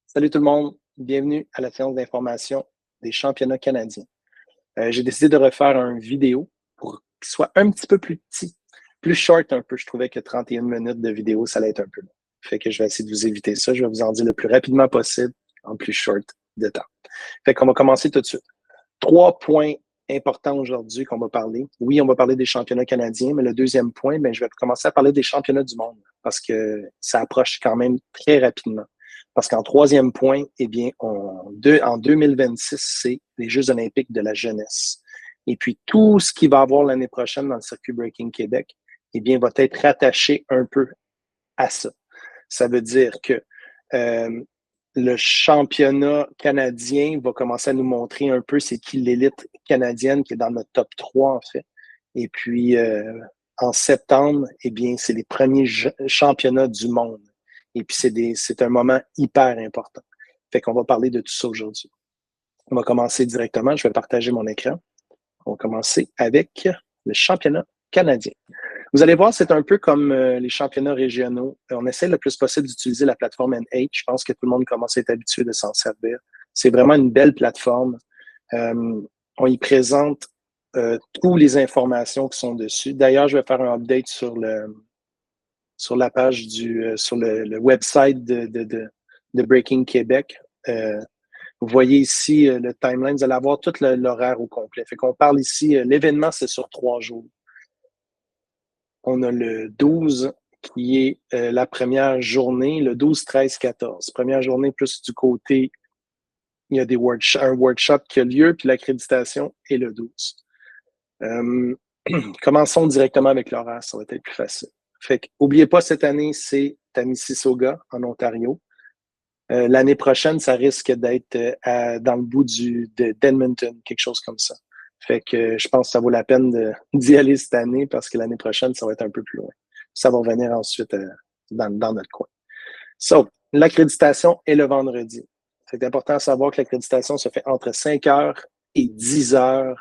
Salut tout le monde, bienvenue à la séance d'information des championnats canadiens. J'ai décidé de refaire une vidéo pour qu'il soit un petit peu plus petit, plus short un peu. Je trouvais que 31 minutes de vidéo, ça allait être un peu long. Fait que je vais essayer de vous éviter ça. Je vais vous en dire le plus rapidement possible en plus short de temps. Fait qu'on va commencer tout de suite. 3 points importants aujourd'hui qu'on va parler. Oui, on va parler des championnats canadiens, mais le deuxième point, je vais commencer à parler des championnats du monde parce que ça approche quand même très rapidement. Parce qu'en troisième point, eh bien, en 2026, c'est les Jeux olympiques de la jeunesse. Et puis, tout ce qui va avoir l'année prochaine dans le circuit Breaking Québec, eh bien, va être rattaché un peu à ça. Ça veut dire que le championnat canadien va commencer à nous montrer un peu c'est qui l'élite canadienne qui est dans notre top 3, en fait. Et puis, en septembre, eh bien, c'est les premiers championnats du monde. Et puis, c'est un moment hyper important. Fait qu'on va parler de tout ça aujourd'hui. On va commencer directement. Je vais partager mon écran. On va commencer avec le championnat canadien. Vous allez voir, c'est un peu comme les championnats régionaux. On essaie le plus possible d'utiliser la plateforme N8. Je pense que tout le monde commence à être habitué de s'en servir. C'est vraiment une belle plateforme. On y présente toutes les informations qui sont dessus. D'ailleurs, je vais faire un update sur la page sur le website de Breaking Québec. Vous voyez ici le timeline. Vous allez avoir tout l'horaire au complet. Fait qu'on parle ici, l'événement, c'est sur 3 jours. On a le 12 qui est la première journée, le 12, 13, 14. Première journée plus du côté, il y a un workshop qui a lieu, puis l'accréditation est le 12. Commençons directement avec l'horaire, ça va être plus facile. Fait que, n'oubliez pas, cette année, c'est à Mississauga, en Ontario. L'année prochaine, ça risque d'être dans le bout d'Edmonton, quelque chose comme ça. Fait que je pense que ça vaut la peine d'y aller cette année parce que l'année prochaine, ça va être un peu plus loin. Ça va revenir ensuite dans notre coin. So, l'accréditation est le vendredi. C'est important à savoir que l'accréditation se fait entre 5h et 10h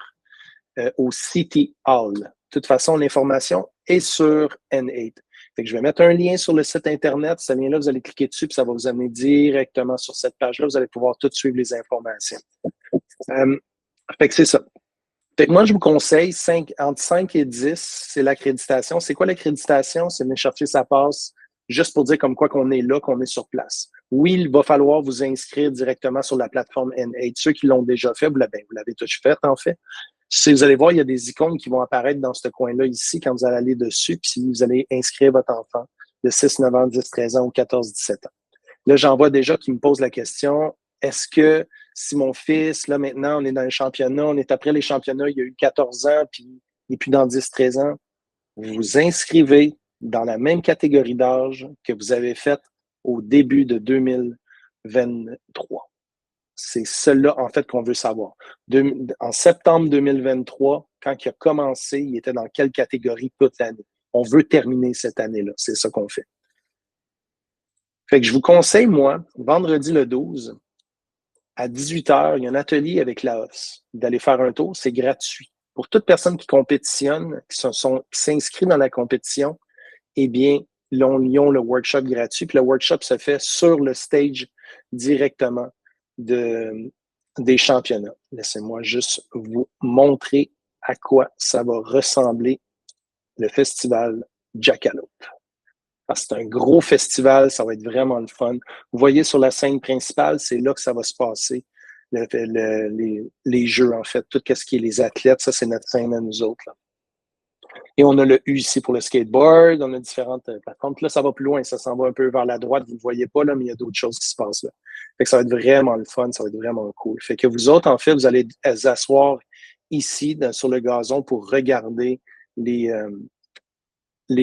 au City Hall. De toute façon, l'information est sur N8. Fait que je vais mettre un lien sur le site Internet. Ce lien-là, vous allez cliquer dessus, puis ça va vous amener directement sur cette page-là. Vous allez pouvoir tout suivre les informations. Fait que c'est ça. Fait que moi, je vous conseille entre 5 et 10, c'est l'accréditation. C'est quoi l'accréditation? C'est venir chercher sa passe juste pour dire comme quoi qu'on est là, qu'on est sur place. Oui, il va falloir vous inscrire directement sur la plateforme N8. Ceux qui l'ont déjà fait, vous l'avez tous fait, en fait. Si vous allez voir, il y a des icônes qui vont apparaître dans ce coin-là ici quand vous allez aller dessus, puis si vous allez inscrire votre enfant de 6, 9 ans, 10, 13 ans ou 14, 17 ans. Là, j'en vois déjà qui me posent la question, est-ce que si mon fils, là maintenant, on est dans les championnats, on est après les championnats, il y a eu 14 ans, puis il n'est plus dans 10, 13 ans, vous vous inscrivez dans la même catégorie d'âge que vous avez faite au début de 2023. C'est cela, en fait, qu'on veut savoir. En septembre 2023, quand il a commencé, il était dans quelle catégorie toute l'année? On veut terminer cette année-là. C'est ça qu'on fait. Fait que je vous conseille, moi, vendredi le 12, à 18h, il y a un atelier avec Laos. D'aller faire un tour, c'est gratuit. Pour toute personne qui compétitionne, qui s'inscrit dans la compétition, eh bien, ils ont le workshop gratuit. Puis le workshop se fait sur le stage directement des championnats. Laissez-moi juste vous montrer à quoi ça va ressembler le festival Jackalope. Parce que c'est un gros festival, ça va être vraiment le fun. Vous voyez sur la scène principale, c'est là que ça va se passer, les jeux, en fait. Tout ce qui est les athlètes, ça, c'est notre scène à nous autres, là. Et on a le U ici pour le skateboard, on a différentes plateformes. Puis là, ça va plus loin, ça s'en va un peu vers la droite, vous ne le voyez pas, là, mais il y a d'autres choses qui se passent là. Fait que ça va être vraiment le fun, ça va être vraiment cool. Fait que vous autres, en fait, vous allez vous asseoir ici, sur le gazon, pour regarder les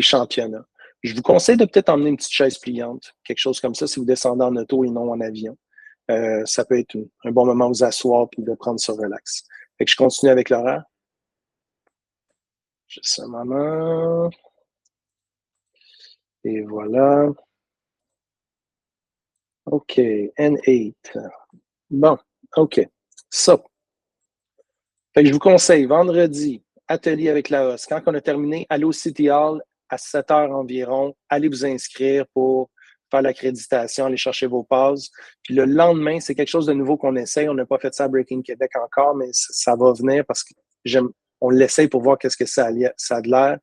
championnats. Je vous conseille de peut-être emmener une petite chaise pliante, quelque chose comme ça, si vous descendez en auto et non en avion. Ça peut être un bon moment de vous asseoir et de prendre ça relax. Fait que je continue avec l'horaire. Juste un moment. Et voilà. OK, N8. Bon, OK. Ça. Fait que je vous conseille, vendredi, atelier avec la hausse. Quand on a terminé, allez au City Hall, à 7 heures environ, allez vous inscrire pour faire l'accréditation, aller chercher vos passes. Puis le lendemain, c'est quelque chose de nouveau qu'on essaye. On n'a pas fait ça à Breaking Québec encore, mais ça va venir parce que on l'essaye pour voir qu'est-ce que ça a de l'air.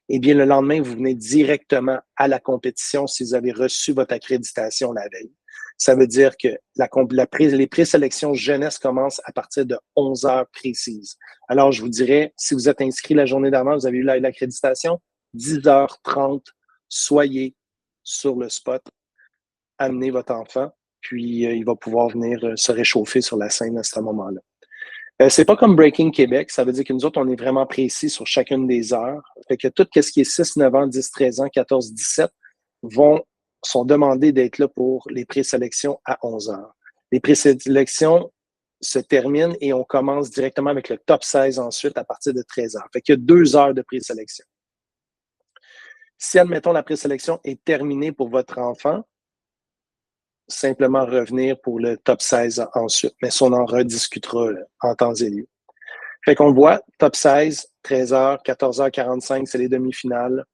Eh bien, le lendemain, vous venez directement à la compétition si vous avez reçu votre accréditation la veille. Ça veut dire que les présélections jeunesse commencent à partir de 11 heures précises. Alors, je vous dirais, si vous êtes inscrit la journée d'avant, vous avez eu l'accréditation, 10h30, soyez sur le spot, amenez votre enfant, puis il va pouvoir venir se réchauffer sur la scène à ce moment-là. C'est pas comme Breaking Québec, ça veut dire que nous autres, on est vraiment précis sur chacune des heures. Fait que tout ce qui est 6, 9 ans, 10, 13 ans, 14, 17 sont demandés d'être là pour les présélections à 11 heures. Les présélections se terminent et on commence directement avec le top 16 ensuite à partir de 13 heures. Fait qu'il y a 2 heures de présélection. Si, admettons, la présélection est terminée pour votre enfant, simplement revenir pour le top 16 ensuite. Mais ça, on en rediscutera en temps et lieu. Fait qu'on voit, top 16, 13h, 14h45, c'est les demi-finales.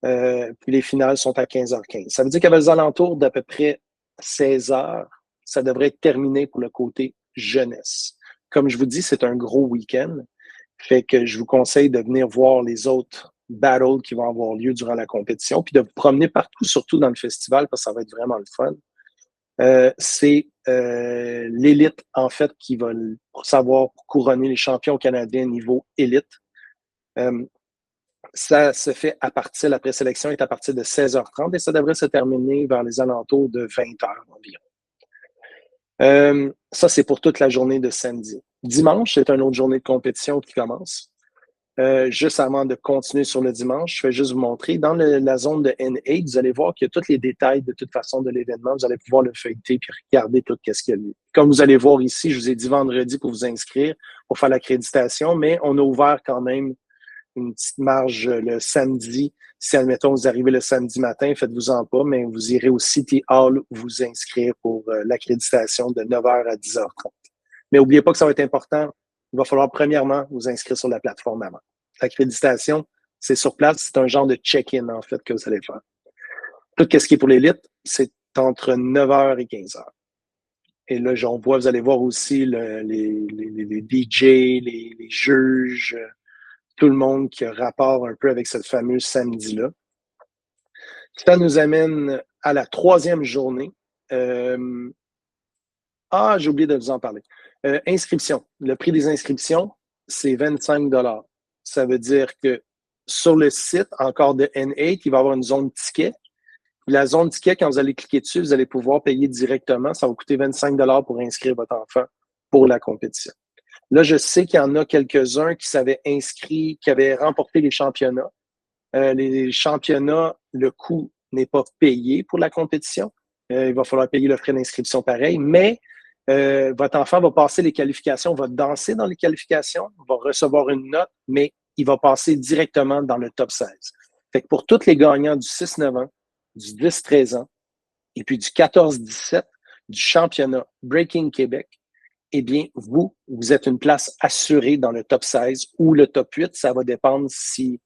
Puis les finales sont à 15h15. Ça veut dire qu'à les alentours d'à peu près 16h, ça devrait être terminé pour le côté jeunesse. Comme je vous dis, c'est un gros week-end. Fait que je vous conseille de venir voir les autres battles qui vont avoir lieu durant la compétition, puis de vous promener partout, surtout dans le festival, parce que ça va être vraiment le fun. C'est l'élite, en fait, qui va savoir couronner les champions canadiens niveau élite. Ça se fait à partir, la présélection est à partir de 16h30 et ça devrait se terminer vers les alentours de 20h environ. Ça, c'est pour toute la journée de samedi. Dimanche, c'est une autre journée de compétition qui commence. Juste avant de continuer sur le dimanche, je vais juste vous montrer. Dans la zone de N8, vous allez voir qu'il y a tous les détails de toute façon de l'événement. Vous allez pouvoir le feuilleter puis regarder tout ce qu'il y a lieu. Comme vous allez voir ici, je vous ai dit vendredi pour vous inscrire, pour faire l'accréditation, mais on a ouvert quand même une petite marge le samedi. Si, admettons, vous arrivez le samedi matin, faites-vous-en pas, mais vous irez au City Hall vous inscrire pour l'accréditation de 9h à 10h30. Mais n'oubliez pas que ça va être important. Il va falloir premièrement vous inscrire sur la plateforme avant. L'accréditation, c'est sur place, c'est un genre de check-in, en fait, que vous allez faire. Tout ce qui est pour l'élite, c'est entre 9h et 15h. Et là, vous allez voir aussi les DJ, les juges, tout le monde qui a rapport un peu avec ce fameux samedi-là. Ça nous amène à la 3e journée. J'ai oublié de vous en parler. Inscription. Le prix des inscriptions, c'est 25 $. Ça veut dire que sur le site, encore de N8, il va y avoir une zone ticket. La zone ticket, quand vous allez cliquer dessus, vous allez pouvoir payer directement. Ça va coûter 25 $ pour inscrire votre enfant pour la compétition. Là, je sais qu'il y en a quelques-uns qui s'avaient inscrit, qui avaient remporté les championnats. Les championnats, le coût n'est pas payé pour la compétition. Il va falloir payer le frais d'inscription pareil, mais votre enfant va passer les qualifications, va danser dans les qualifications, va recevoir une note, mais il va passer directement dans le top 16. Fait que pour tous les gagnants du 6-9 ans, du 10-13 ans et puis du 14-17 du championnat Breaking Québec, eh bien, vous êtes une place assurée dans le top 16 ou le top 8. Ça va dépendre s'il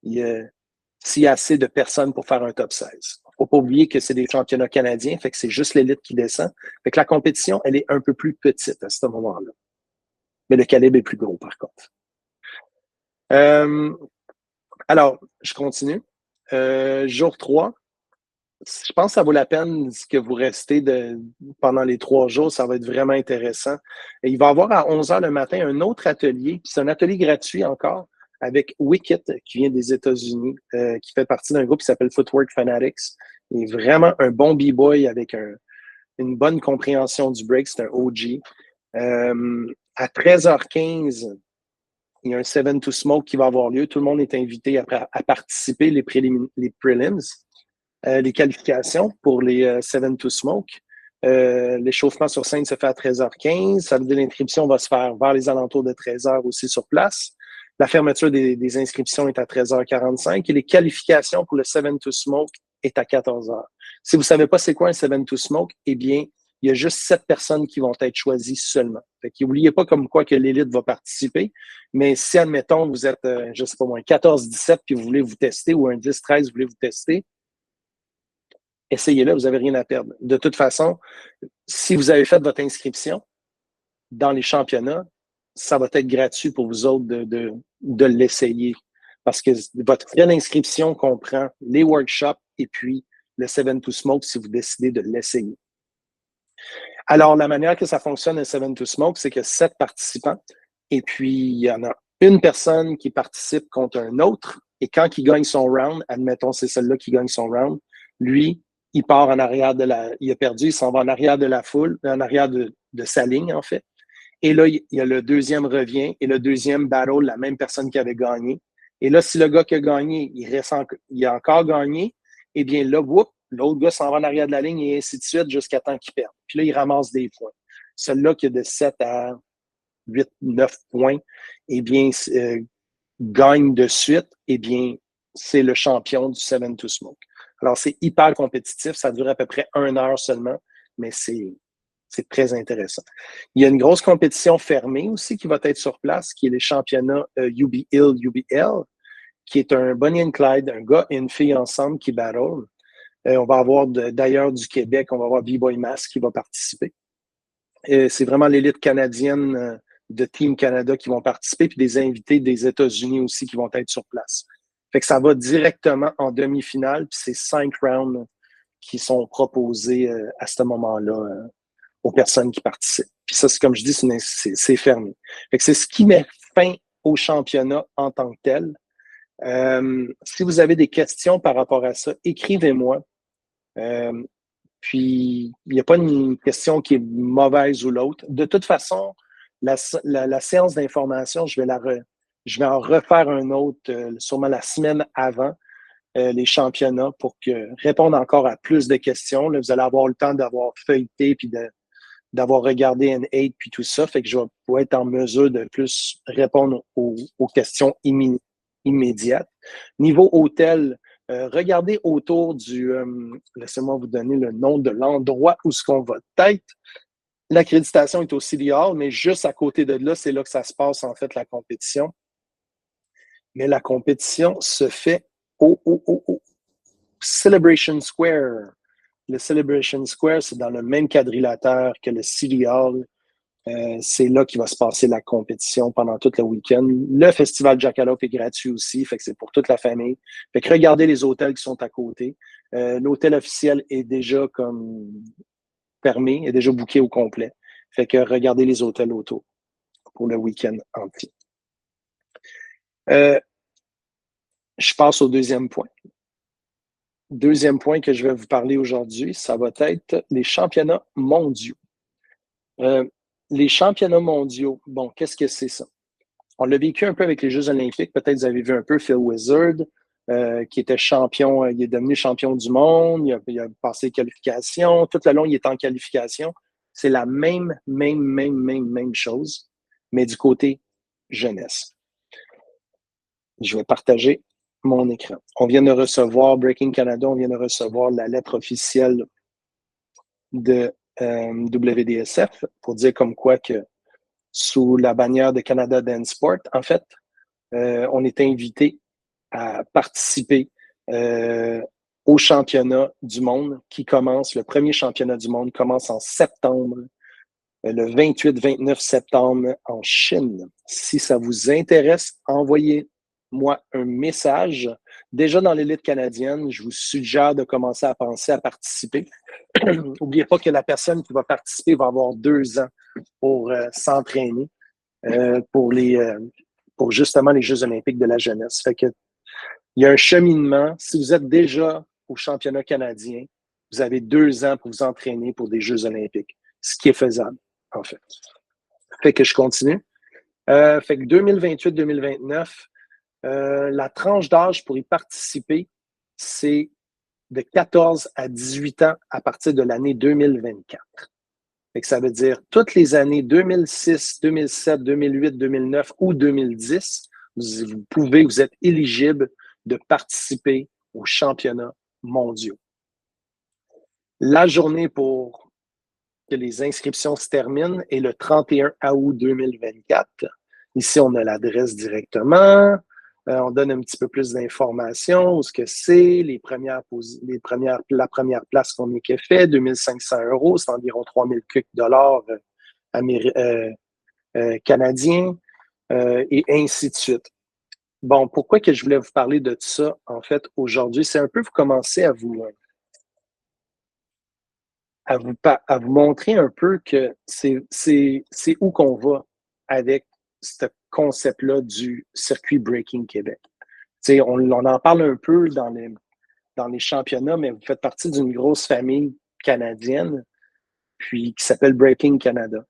y a assez de personnes pour faire un top 16. Il ne faut pas oublier que c'est des championnats canadiens, fait que c'est juste l'élite qui descend. Fait que la compétition, elle est un peu plus petite à ce moment-là. Mais le calibre est plus gros, par contre. Alors, je continue. Jour 3. Je pense que ça vaut la peine que vous restez pendant les 3 jours. Ça va être vraiment intéressant. Et il va y avoir à 11h le matin un autre atelier. C'est un atelier gratuit encore avec Wicket qui vient des États-Unis, qui fait partie d'un groupe qui s'appelle Footwork Fanatics. Il est vraiment un bon b-boy avec une bonne compréhension du break. C'est un OG. À 13h15, il y a un 7 to Smoke qui va avoir lieu. Tout le monde est invité à participer, les prelims. Les qualifications pour les 7 to Smoke. L'échauffement sur scène se fait à 13h15. Ça veut dire que l'inscription va se faire vers les alentours de 13h aussi sur place. La fermeture des inscriptions est à 13h45 et les qualifications pour le 7 to Smoke est à 14h. Si vous ne savez pas c'est quoi un 7 to Smoke, eh bien, il y a juste 7 personnes qui vont être choisies seulement. Fait qu'oubliez pas comme quoi que l'élite va participer, mais si, admettons, vous êtes, je sais pas moi, 14-17 puis vous voulez vous tester, ou un 10-13, vous voulez vous tester, essayez-le, vous n'avez rien à perdre. De toute façon, si vous avez fait votre inscription dans les championnats, ça va être gratuit pour vous autres de l'essayer. Parce que votre frais d'inscription comprend les workshops et puis le 7 to Smoke si vous décidez de l'essayer. Alors, la manière que ça fonctionne, le 7 to Smoke, c'est que 7 participants, et puis il y en a une personne qui participe contre un autre, et quand il gagne son round, admettons c'est celle-là qui gagne son round, lui, il part en arrière il a perdu, il s'en va en arrière de la foule, en arrière de sa ligne, en fait. Et là, il y a le deuxième revient, et le deuxième battle, la même personne qui avait gagné. Et là, si le gars qui a gagné, il a encore gagné, eh bien là, l'autre gars s'en va en arrière de la ligne et ainsi de suite jusqu'à temps qu'il perde. Puis là, il ramasse des points. Celui-là qui a de 7 à 8, 9 points, eh bien, gagne de suite, eh bien, c'est le champion du 7 to Smoke. Alors, c'est hyper compétitif. Ça dure à peu près 1 heure seulement, mais c'est très intéressant. Il y a une grosse compétition fermée aussi qui va être sur place, qui est les championnats UBL, qui est un Bonnie and Clyde, un gars et une fille ensemble qui battle. On va avoir d'ailleurs du Québec, on va avoir B-Boy Mass qui va participer. C'est vraiment l'élite canadienne de Team Canada qui vont participer, puis des invités des États-Unis aussi qui vont être sur place. Fait que ça va directement en demi-finale, puis c'est 5 rounds qui sont proposés à ce moment-là aux personnes qui participent. Puis ça, c'est comme je dis, c'est fermé. Fait que c'est ce qui met fin au championnat en tant que tel. Si vous avez des questions par rapport à ça, écrivez-moi. Puis, il n'y a pas une question qui est mauvaise ou l'autre. De toute façon, la séance d'information, je vais en refaire un autre, sûrement la semaine avant les championnats pour répondre encore à plus de questions. Là, vous allez avoir le temps d'avoir feuilleté puis d'avoir regardé N8 puis tout ça. Fait que je vais pouvoir être en mesure de plus répondre aux questions immédiates. Niveau hôtel, regardez autour laissez-moi vous donner le nom de l'endroit où ce qu'on va être. L'accréditation est au City Hall, mais juste à côté de là, c'est là que ça se passe, en fait, la compétition. Mais la compétition se fait au Celebration Square. Le Celebration Square, c'est dans le même quadrilatère que le City Hall. C'est là qu'il va se passer la compétition pendant tout le week-end. Le festival Jackalope est gratuit aussi, fait que c'est pour toute la famille. Fait que regardez les hôtels qui sont à côté. L'hôtel officiel est déjà comme fermé, est déjà booké au complet. Fait que regardez les hôtels autour pour le week-end entier. Je passe au deuxième point. Deuxième point que je vais vous parler aujourd'hui, ça va être les championnats mondiaux. Les championnats mondiaux, bon, qu'est-ce que c'est ça? On l'a vécu un peu avec les Jeux olympiques. Peut-être vous avez vu un peu Phil Wizard, qui était champion, il est devenu champion du monde, il a passé qualification. Tout le long, il est en qualification. C'est la même chose, mais du côté jeunesse. Je vais partager mon écran. On vient de recevoir, Breaking Canada, on vient de recevoir la lettre officielle de WDSF pour dire comme quoi que sous la bannière de Canada Dance Sport, en fait, on est invité à participer au championnat du monde qui commence, le premier championnat du monde commence en septembre, le 28-29 septembre en Chine. Si ça vous intéresse, envoyez-moi un message. Déjà dans l'élite canadienne, je vous suggère de commencer à penser à participer. N'oubliez pas que la personne qui va participer va avoir 2 ans pour s'entraîner pour justement les Jeux olympiques de la jeunesse. Fait que il y a un cheminement. Si vous êtes déjà au championnat canadien, vous avez 2 ans pour vous entraîner pour des Jeux olympiques, ce qui est faisable, en fait. Fait que je continue. Fait que 2028-2029, la tranche d'âge pour y participer, c'est de 14 à 18 ans à partir de l'année 2024. Fait que ça veut dire toutes les années 2006, 2007, 2008, 2009 ou 2010, vous êtes éligible de participer aux championnats mondiaux. La journée pour que les inscriptions se terminent est le 31 août 2024. Ici, on a l'adresse directement. On donne un petit peu plus d'informations, où ce que c'est, la première place qu'on est qui fait, 2500 €, c'est environ 3000 dollars canadiens, et ainsi de suite. Bon, pourquoi que je voulais vous parler de ça, en fait, aujourd'hui, c'est un peu vous commencer à vous montrer un peu que c'est où qu'on va avec ce concept-là du circuit Breaking Québec. On en parle un peu dans les championnats, mais vous faites partie d'une grosse famille canadienne, puis qui s'appelle Breaking Canada.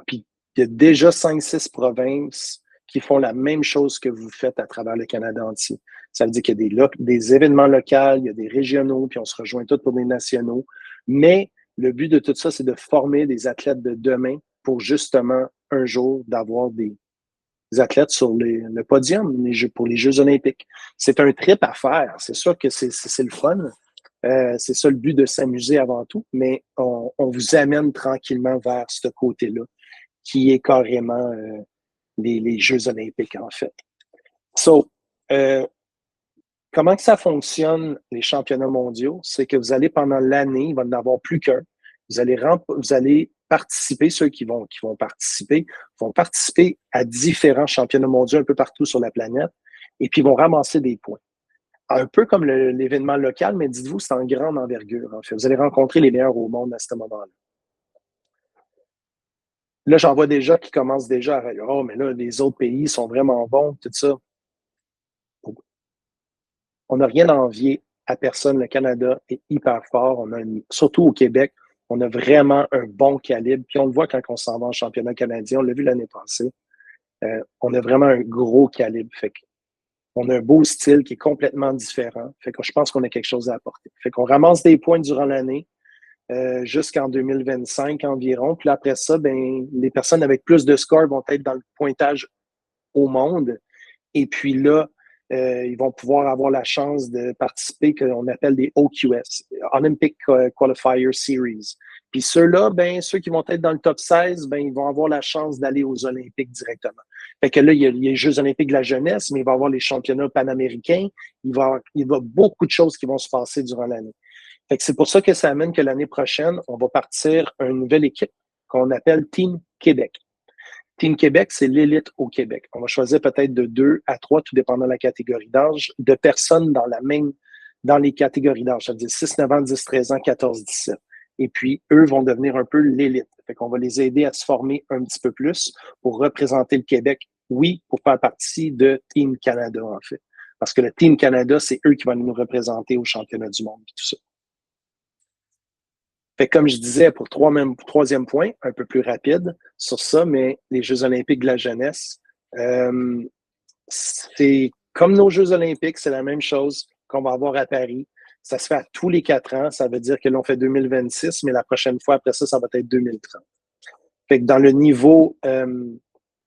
Puis il y a déjà 5-6 provinces qui font la même chose que vous faites à travers le Canada entier. Ça veut dire qu'il y a des événements locaux, il y a des régionaux, puis on se rejoint tous pour des nationaux. Mais le but de tout ça, c'est de former des athlètes de demain pour justement un jour d'avoir des athlètes sur le podium pour les Jeux olympiques. C'est un trip à faire. C'est sûr que c'est le fun. C'est ça le but de s'amuser avant tout, mais on vous amène tranquillement vers ce côté-là, qui est carrément les Jeux olympiques, en fait. So, comment que ça fonctionne, les championnats mondiaux? C'est que vous allez, pendant l'année, il va en avoir plus qu'un. Vous allez participer, ceux qui vont participer à différents championnats mondiaux un peu partout sur la planète, et puis ils vont ramasser des points. Un peu comme l'événement local, mais dites-vous, c'est en grande envergure, en fait. Vous allez rencontrer les meilleurs au monde à ce moment-là. Là, j'en vois déjà qui commencent déjà à dire, oh, mais là, les autres pays sont vraiment bons, tout ça. On n'a rien à envier à personne. Le Canada est hyper fort. Surtout au Québec, on a vraiment un bon calibre. Puis on le voit quand on s'en va en championnat canadien. On l'a vu l'année passée. On a vraiment un gros calibre. Fait on a un beau style qui est complètement différent. Fait que je pense qu'on a quelque chose à apporter. Fait qu'on ramasse des points durant l'année. Jusqu'en 2025 environ. Puis après ça, ben, les personnes avec plus de scores vont être dans le pointage au monde. Et puis là, ils vont pouvoir avoir la chance de participer, qu'on appelle des OQS, Olympic Qualifier Series. Puis ceux-là, ben, ceux qui vont être dans le top 16, ben, ils vont avoir la chance d'aller aux Olympiques directement. Fait que là, il y a les Jeux olympiques de la jeunesse, mais il va y avoir les championnats panaméricains. Il va y avoir beaucoup de choses qui vont se passer durant l'année. Fait que c'est pour ça que ça amène que l'année prochaine, on va partir une nouvelle équipe qu'on appelle Team Québec. Team Québec, c'est l'élite au Québec. On va choisir peut-être de 2 à 3, tout dépendant de la catégorie d'âge, de personnes dans les catégories d'âge, c'est-à-dire 6, 9 ans, 10, 13 ans, 14, 17. Et puis, eux vont devenir un peu l'élite. Fait qu'on va les aider à se former un petit peu plus pour représenter le Québec, oui, pour faire partie de Team Canada, en fait. Parce que le Team Canada, c'est eux qui vont nous représenter au championnat du monde et tout ça. Fait que comme je disais, pour troisième point, un peu plus rapide sur ça, mais les Jeux olympiques de la jeunesse, c'est comme nos Jeux olympiques, c'est la même chose qu'on va avoir à Paris. Ça se fait à tous les 4 ans. Ça veut dire que l'on fait 2026, mais la prochaine fois, après ça, ça va être 2030. Fait que dans le niveau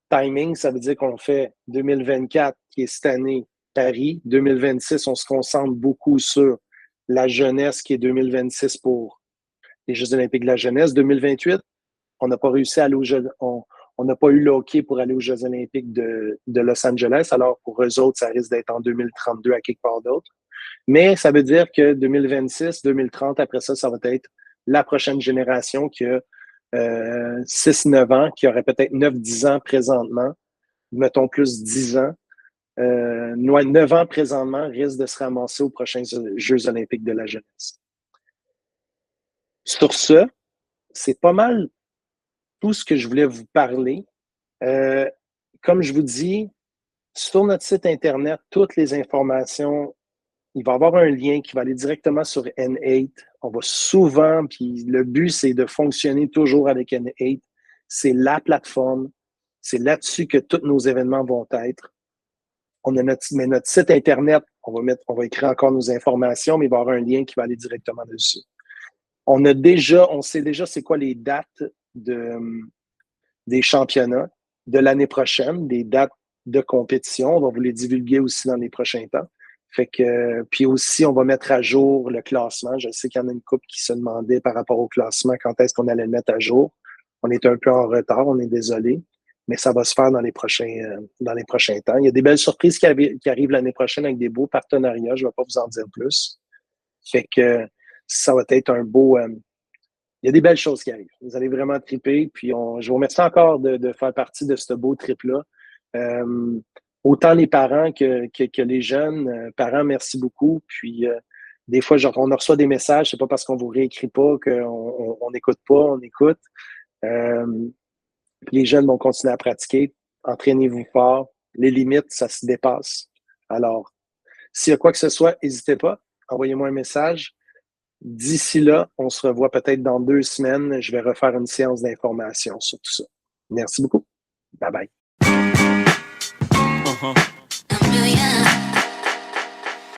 timing, ça veut dire qu'on fait 2024, qui est cette année, Paris. 2026, on se concentre beaucoup sur la jeunesse, qui est 2026 pour les Jeux olympiques de la jeunesse. 2028, on n'a pas réussi à aller aux Jeux, on n'a pas eu le hockey pour aller aux Jeux olympiques de Los Angeles. Alors, pour eux autres, ça risque d'être en 2032 à quelque part d'autre. Mais ça veut dire que 2026, 2030, après ça, ça va être la prochaine génération qui a 6-9 ans, qui aurait peut-être 9-10 ans présentement, mettons plus 10 ans. 9 ans présentement risque de se ramasser aux prochains Jeux olympiques de la jeunesse. Sur ce, c'est pas mal tout ce que je voulais vous parler. Comme je vous dis, sur notre site Internet, toutes les informations, il va y avoir un lien qui va aller directement sur N8. On va souvent, puis le but, c'est de fonctionner toujours avec N8. C'est la plateforme. C'est là-dessus que tous nos événements vont être. Mais notre site Internet, on va écrire encore nos informations, mais il va y avoir un lien qui va aller directement dessus. On sait déjà c'est quoi les dates des championnats de l'année prochaine, des dates de compétition. On va vous les divulguer aussi dans les prochains temps. Fait que, puis aussi, on va mettre à jour le classement. Je sais qu'il y en a une couple qui se demandait par rapport au classement quand est-ce qu'on allait le mettre à jour. On est un peu en retard, on est désolé, mais ça va se faire dans les prochains temps. Il y a des belles surprises qui arrivent l'année prochaine avec des beaux partenariats. Je ne vais pas vous en dire plus. Fait que ça va être un beau. Il y a des belles choses qui arrivent. Vous allez vraiment triper. Puis je vous remercie encore de faire partie de ce beau trip-là. Autant les parents que les jeunes. Parents, merci beaucoup. Puis des fois, on reçoit des messages. C'est pas parce qu'on vous réécrit pas qu'on n'écoute pas, on écoute. Les jeunes vont continuer à pratiquer. Entraînez-vous fort. Les limites, ça se dépasse. Alors, s'il y a quoi que ce soit, n'hésitez pas. Envoyez-moi un message. D'ici là, on se revoit peut-être dans 2 semaines. Je vais refaire une séance d'information sur tout ça. Merci beaucoup. Bye bye.